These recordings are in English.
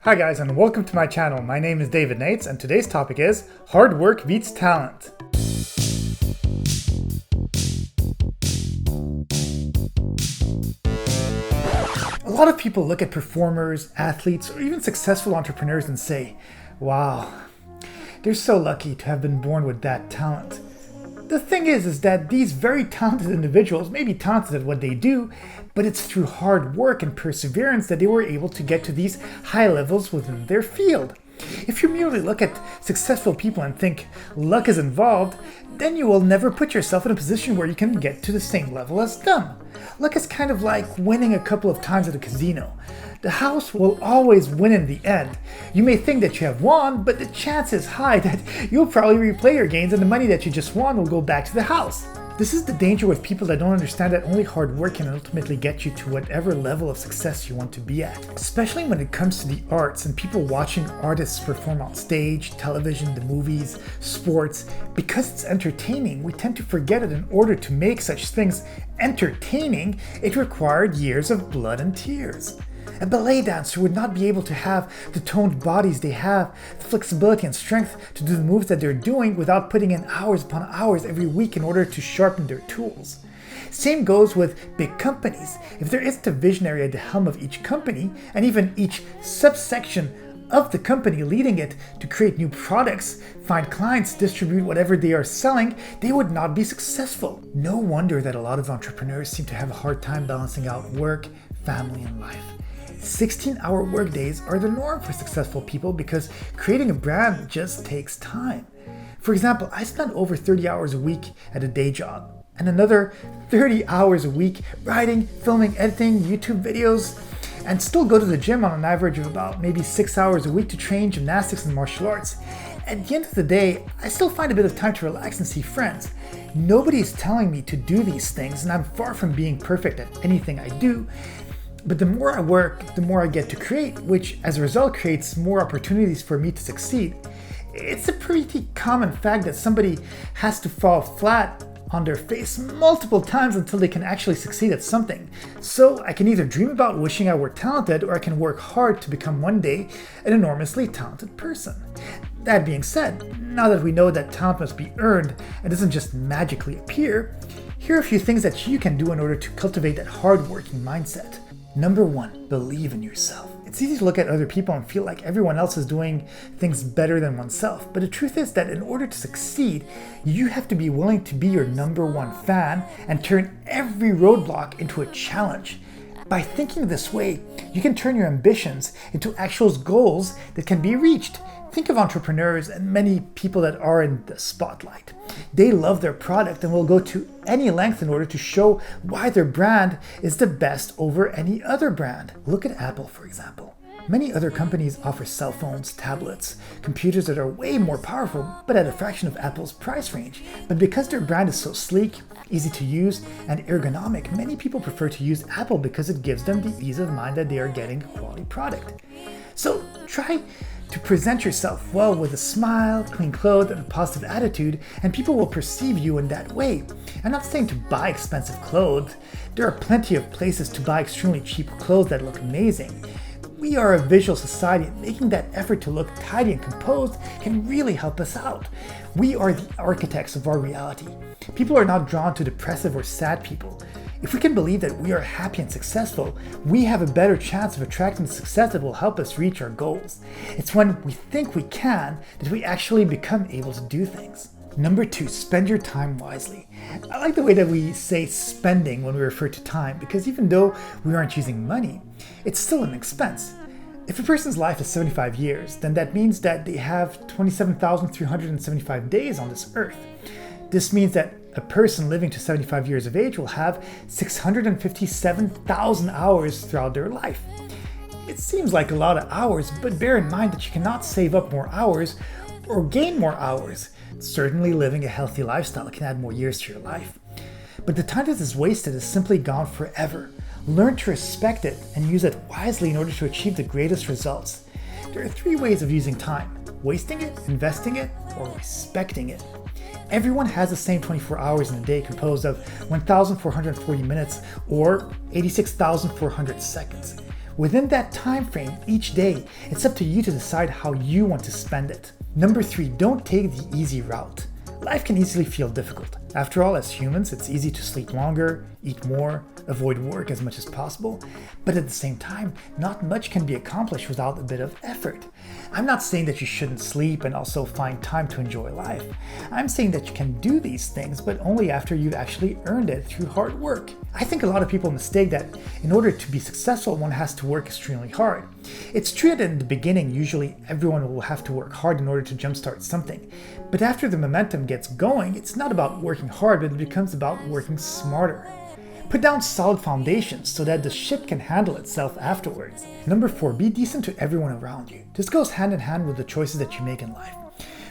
Hi guys, and welcome to my channel. My name is David Nates, and today's topic is hard work beats talent. A lot of people look at performers, athletes, or even successful entrepreneurs and say, wow, they're so lucky to have been born with that talent. The thing is that these very talented individuals may be talented at what they do, but it's through hard work and perseverance that they were able to get to these high levels within their field. If you merely look at successful people and think luck is involved, then you will never put yourself in a position where you can get to the same level as them. Luck is kind of like winning a couple of times at a casino. The house will always win in the end. You may think that you have won, but the chance is high that you'll probably replay your gains and the money that you just won will go back to the house. This is the danger with people that don't understand that only hard work can ultimately get you to whatever level of success you want to be at. Especially when it comes to the arts and people watching artists perform on stage, television, the movies, sports. Because it's entertaining, we tend to forget that in order to make such things entertaining, it required years of blood and tears. A ballet dancer would not be able to have the toned bodies they have, the flexibility and strength to do the moves that they're doing without putting in hours upon hours every week in order to sharpen their tools. Same goes with big companies. If there isn't a visionary at the helm of each company, and even each subsection of the company leading it to create new products, find clients, distribute whatever they are selling, they would not be successful. No wonder that a lot of entrepreneurs seem to have a hard time balancing out work, family, and life. 16-hour workdays are the norm for successful people because creating a brand just takes time. For example, I spend over 30 hours a week at a day job and another 30 hours a week writing, filming, editing YouTube videos, and still go to the gym on an average of about maybe 6 hours a week to train gymnastics and martial arts. At the end of the day, I still find a bit of time to relax and see friends. Nobody is telling me to do these things, and I'm far from being perfect at anything I do. But the more I work, the more I get to create, which as a result creates more opportunities for me to succeed. It's a pretty common fact that somebody has to fall flat on their face multiple times until they can actually succeed at something. So I can either dream about wishing I were talented, or I can work hard to become one day an enormously talented person. That being said, now that we know that talent must be earned and doesn't just magically appear, here are a few things that you can do in order to cultivate that hard-working mindset. Number 1, believe in yourself. It's easy to look at other people and feel like everyone else is doing things better than oneself, but the truth is that in order to succeed, you have to be willing to be your number 1 fan and turn every roadblock into a challenge. By thinking this way, you can turn your ambitions into actual goals that can be reached. Think of entrepreneurs and many people that are in the spotlight. They love their product and will go to any length in order to show why their brand is the best over any other brand. Look at Apple, for example. Many other companies offer cell phones, tablets, computers that are way more powerful, but at a fraction of Apple's price range. But because their brand is so sleek, easy to use, and ergonomic, many people prefer to use Apple because it gives them the ease of mind that they are getting a quality product. So try to present yourself well with a smile, clean clothes, and a positive attitude, and people will perceive you in that way. I'm not saying to buy expensive clothes. There are plenty of places to buy extremely cheap clothes that look amazing. We are a visual society, and making that effort to look tidy and composed can really help us out. We are the architects of our reality. People are not drawn to depressive or sad people. If we can believe that we are happy and successful, we have a better chance of attracting the success that will help us reach our goals. It's when we think we can that we actually become able to do things. Number 2, spend your time wisely. I like the way that we say spending when we refer to time, because even though we aren't using money, it's still an expense. If a person's life is 75 years, then that means that they have 27,375 days on this earth. This means that a person living to 75 years of age will have 657,000 hours throughout their life. It seems like a lot of hours, but bear in mind that you cannot save up more hours or gain more hours. Certainly living a healthy lifestyle can add more years to your life. But the time that is wasted is simply gone forever. Learn to respect it and use it wisely in order to achieve the greatest results. There are 3 ways of using time: wasting it, investing it, or respecting it. Everyone has the same 24 hours in a day, composed of 1,440 minutes or 86,400 seconds. Within that time frame, each day, it's up to you to decide how you want to spend it. Number 3, don't take the easy route. Life can easily feel difficult. After all, as humans, it's easy to sleep longer, eat more, avoid work as much as possible, but at the same time, not much can be accomplished without a bit of effort. I'm not saying that you shouldn't sleep and also find time to enjoy life. I'm saying that you can do these things, but only after you've actually earned it through hard work. I think a lot of people mistake that in order to be successful, one has to work extremely hard. It's true that in the beginning, usually everyone will have to work hard in order to jumpstart something. But after the momentum gets going, it's not about working hard, but it becomes about working smarter. Put down solid foundations so that the ship can handle itself afterwards. Number 4, be decent to everyone around you. This goes hand in hand with the choices that you make in life.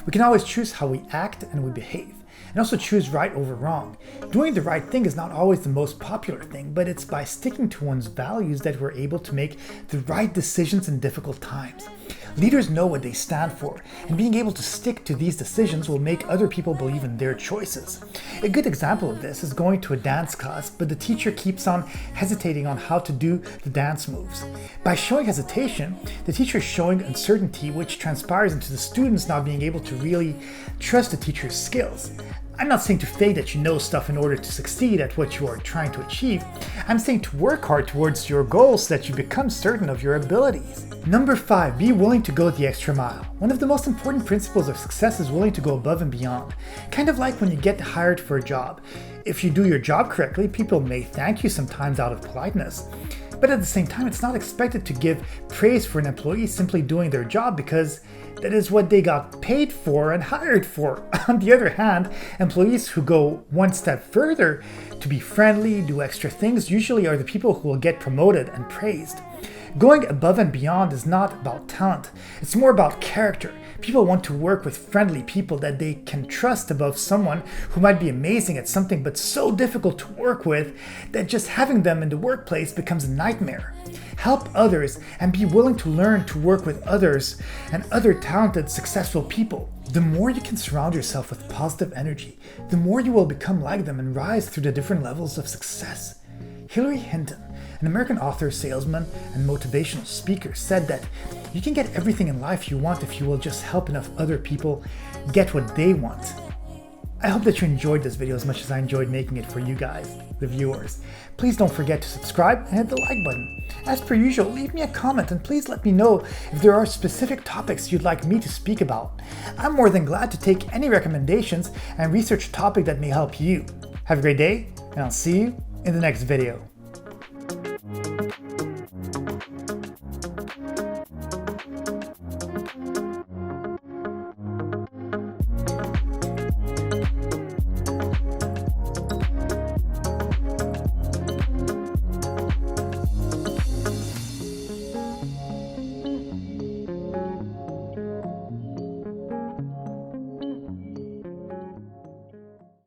We can always choose how we act and we behave, and also choose right over wrong. Doing the right thing is not always the most popular thing, but it's by sticking to one's values that we're able to make the right decisions in difficult times. Leaders know what they stand for, and being able to stick to these decisions will make other people believe in their choices. A good example of this is going to a dance class, but the teacher keeps on hesitating on how to do the dance moves. By showing hesitation, the teacher is showing uncertainty, which transpires into the students not being able to really trust the teacher's skills. I'm not saying to fake that you know stuff in order to succeed at what you are trying to achieve. I'm saying to work hard towards your goals so that you become certain of your abilities. Number 5, be willing to go the extra mile. One of the most important principles of success is willing to go above and beyond. Kind of like when you get hired for a job. If you do your job correctly, people may thank you sometimes out of politeness. But at the same time, it's not expected to give praise for an employee simply doing their job because that is what they got paid for and hired for. On the other hand, employees who go one step further to be friendly, do extra things, usually are the people who will get promoted and praised. Going above and beyond is not about talent, it's more about character. People want to work with friendly people that they can trust above someone who might be amazing at something but so difficult to work with that just having them in the workplace becomes a nightmare. Help others and be willing to learn to work with others and other talented, successful people. The more you can surround yourself with positive energy, the more you will become like them and rise through the different levels of success. Hillary Hinton, an American author, salesman, and motivational speaker, said that you can get everything in life you want if you will just help enough other people get what they want. I hope that you enjoyed this video as much as I enjoyed making it for you guys, the viewers. Please don't forget to subscribe and hit the like button. As per usual, leave me a comment and please let me know if there are specific topics you'd like me to speak about. I'm more than glad to take any recommendations and research a topic that may help you. Have a great day, and I'll see you in the next video.